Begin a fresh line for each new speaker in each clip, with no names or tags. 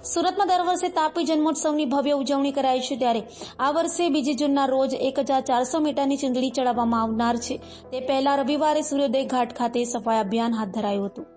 સુરત में दर वर्षे तापी जन्मोत्सव की भव्य उजवणी कराई है त्यारे आ वर्षे 2 जून रोज 1400 मीटर की चूंदड़ी चढ़ाववामां आवनार छे। ते पहला रविवारे सूर्योदय घाट खाते सफाई अभियान हाथ धरायुं हतुं।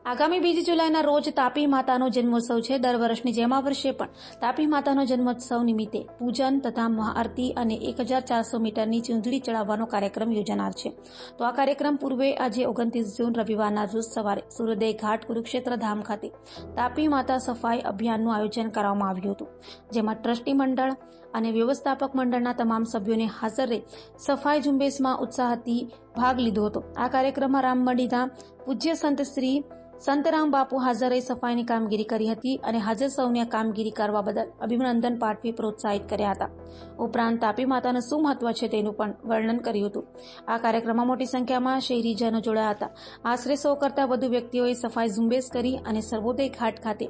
आगामी 2 जुलाई रोज तापी मातानो जन्मोत्सव है। दर वर्षनी जेम आ वर्षे पण तापी मातानो जन्मोत्सव निमित्ते पूजन तथा महाआरती और 1400 मीटर की चूंदड़ी चढ़ाववानो कार्यक्रम योजानार है। तो आ कार्यक्रम पूर्वे आज 29 जून रविवाરના रोज सवारे सूर्योदय घाट कुरुक्षेत्र धाम खाते तापी माता सफाई अभियानનું आयोजन કરવામાં આવ્યું હતું, જેમાં ટ્રસ્ટી મંડળ અને વ્યવસ્થાપક મંડળના તમામ સભ્યોને હાજર રહી સફાઈ ઝુંબેશમાં ઉત્સાહથી ભાગ લીધો હતો। આ કાર્યક્રમમાં રામમંડીના પૂજ્ય સંત શ્રી સંતરામ બાપુ હાજર રહી સફાઈની કામગીરી કરી હતી અને હાજર સૌને કામગીરી કરવા બદલ અભિનંદન પાઠવી પ્રોત્સાહિત કર્યા હતા। ઉપરાંત તાપી માતાનું શું મહત્વ છે તેનું પણ વર્ણન કર્યું હતું। આ કાર્યક્રમમાં મોટી સંખ્યામાં શહેરીજનો જોડાયા હતા। આશરે 100 કરતા વધુ વ્યક્તિઓએ સફાઈ ઝુંબેશ કરી અને સર્વોદય ઘાટ ખાતે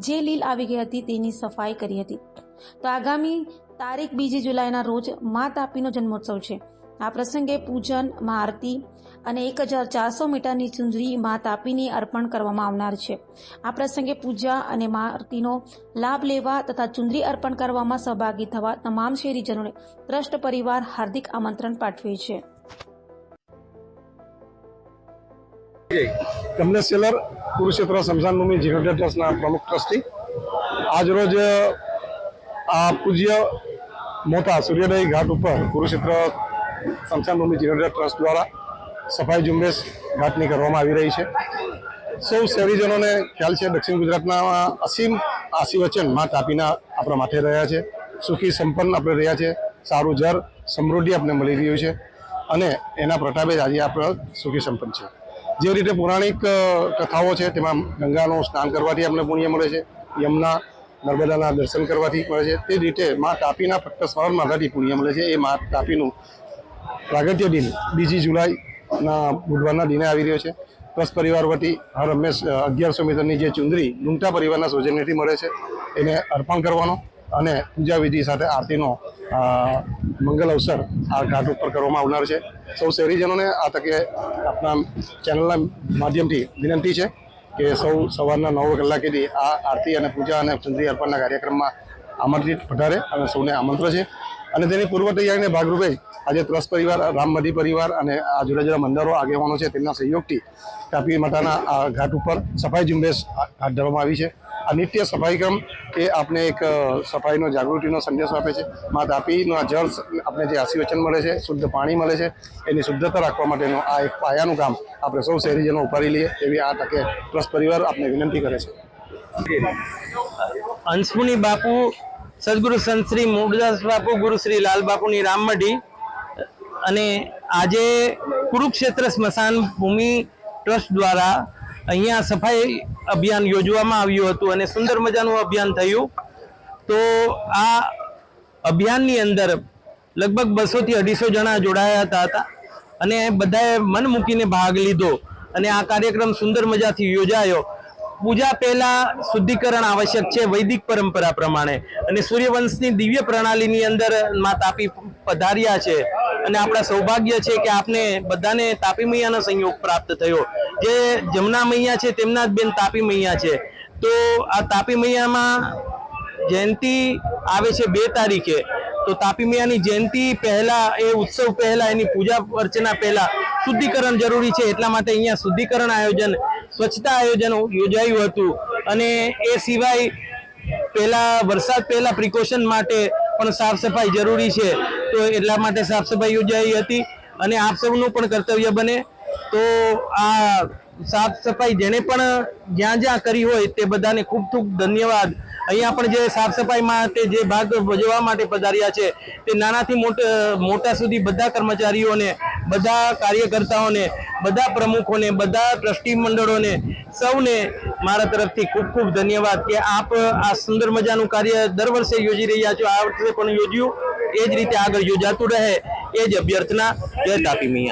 જે લીલ આવી ગઈ હતી તેની સફાઈ કરી હતી। તો આગામી તારીખ 2 જુલાઈના રોજ મા તાપીનો જન્મોત્સવ છે। આ પ્રસંગે પૂજન, મહાઆરતી અને 1400 મીટરની ચૂંદડી મા તાપીને અર્પણ કરવામાં આવનાર છે। આ પ્રસંગે પૂજા અને મહાઆરતીનો લાભ લેવા તથા ચૂંદડી અર્પણ કરવામાં સહભાગી થવા તમામ શહેરીજનોને ટ્રસ્ટ પરિવાર હાર્દિક આમંત્રણ પાઠવે છે।
કમલેશ સેલર, કુરુક્ષેત્ર સ્મશાન ભૂમિ જીર્ણોદ્ધાર ટ્રસ્ટના પ્રમુખ ટ્રસ્ટી। આજ રોજ આ પૂજ્ય મોટા સૂર્યોદય ઘાટ ઉપર કુરુક્ષેત્ર સ્મશાન ભૂમિ જીર્ણોદ્ધાર ટ્રસ્ટ દ્વારા સફાઈ ઝુંબેશ ઘાટની કરવામાં આવી રહી છે। સૌ શહેરીજનોને ખ્યાલ છે, દક્ષિણ ગુજરાતના અસીમ આશીર્વચન મા તાપીના આપણા માથે રહ્યા છે। સુખી સંપન્ન આપણે રહ્યા છે, સારું જર સમૃદ્ધિ આપણે મળી રહ્યું છે અને એના પ્રતાપે જ આજે આપણે સુખી સંપન્ન છે। જે રીતે પૌરાણિક કથાઓ છે તેમાં ગંગાનું સ્નાન કરવાથી આપણે પુણ્ય મળે છે, યમુના નર્મદાના દર્શન કરવાથી મળે છે, તે રીતે મા તાપીના ફક્ત સ્મરણ માત્રથી પુણ્ય મળે છે। એ મા તાપીનું પ્રાગટ્ય દિન 2 જુલાઈના બુધવારના દિને આવી રહ્યો છે। ટ્રસ્ટ પરિવાર વતી હર હંમેશ 1100 મીટરની જે ચૂંદડી લુંટા પરિવારના સૌજન્યથી મળે છે એને અર્પણ કરવાનો અને પૂજા વિધિ સાથે આરતીનો મંગલ અવસર આ ઘાટ ઉપર કરવામાં આવનાર છે। સૌ શહેરીજનોને આ તકે આપણા ચેનલના માધ્યમથી વિનંતી છે કે સૌ સવારના 9 કલાકેથી આ આરતી અને પૂજા અને ચૂંદડી અર્પણના કાર્યક્રમમાં આમંત્રિત પધારે અને સૌને આમંત્રણ છે। અને તેની પૂર્વ તૈયારીને ભાગરૂપે આજે ટ્રસ્ટ પરિવાર, રામમંડી પરિવાર અને આ જુદા જુદા મંદિરો આગેવાનો છે તેમના સહયોગથી તાપી માતાના આ ઘાટ ઉપર સફાઈ ઝુંબેશ હાથ ધરવામાં આવી છે। આ નિત્ય સફાઈ ક્રમ એ આપણે એક સફાઈનો જાગૃતિનો સંદેશો આપે છે। મા તાપીના જળ આપણે જે આશીર્વચન મળે છે, શુદ્ધ પાણી મળે છે, એની શુદ્ધતા રાખવા માટેનું આ એક પાયાનું કામ આપણે સૌ શહેરીજનો ઉપાડી લઈએ એવી આ તકે ટ્રસ્ટ પરિવાર આપણે વિનંતી કરે છે।
અંશમુનિ બાપુ, સદગુરુ સંત શ્રી મૂળદાસ બાપુ, ગુરુ શ્રી લાલ બાપુની રામમઢી અને આજે કુરુક્ષેત્ર સ્મશાન ભૂમિ ટ્રસ્ટ દ્વારા અહીંયા સફાઈ અભિયાન યોજવામાં આવ્યું હતું અને સુંદર મજાનું અભિયાન થયું। તો આ અભિયાનની અંદર લગભગ 200 થી 250 જણા જોડાયા હતા અને બધાએ મન મૂકીને ભાગ લીધો અને આ કાર્યક્રમ સુંદર મજાથી યોજાયો। પૂજા પહેલા શુદ્ધિકરણ આવશ્યક છે વૈદિક પરંપરા પ્રમાણે અને સૂર્યવંશની દિવ્ય પ્રણાલીની અંદર મા તાપી પધાર્યા છે અને આપણા સૌભાગ્ય છે કે આપને બધાને તાપી મૈયાનો સંયોગ પ્રાપ્ત થયો। જે જમના મૈયા છે તેમના જ બેન તાપી મૈયા છે। તો આ તાપી મૈયામાં જયંતિ આવે છે 2 તારીખે। તો તાપી મૈયાની જયંતિ પહેલા, એ ઉત્સવ પહેલા, એની પૂજા અર્ચના પહેલા શુદ્ધિકરણ જરૂરી છે। એટલા માટે અહીંયા શુદ્ધિકરણ આયોજન, સ્વચ્છતા આયોજન યોજાયું હતું અને એ સિવાય પહેલા વરસાદ પહેલા પ્રિકોશન માટે પણ સાફ સફાઈ જરૂરી છે। તો એટલા માટે સાફ સફાઈ યોજાઈ હતી અને આપ સૌનું પણ કર્તવ્ય બને તો આ સાફ સફાઈ જેને પણ જ્યાં જ્યાં કરી હોય તે બધાને ખૂબ ખૂબ ધન્યવાદ। અહીંયા પણ જે સાફ સફાઈ માટે જે ભાગ ભજવવા માટે પધાર્યા છે તે નાનાથી મોટા સુધી બધા કર્મચારીઓને, બધા કાર્યકર્તાઓને, બધા પ્રમુખોને, બધા ટ્રસ્ટી મંડળોને સૌને મારા તરફથી ખૂબ ખૂબ ધન્યવાદ કે આપ આ સુંદર મજાનું કાર્ય દર વર્ષે યોજી રહ્યા છો। આ વર્ષે પણ યોજ્યું, એ જ રીતે આગળ યોજાતું રહે એ જ અભ્યર્થના। જય તાપી મૈયા।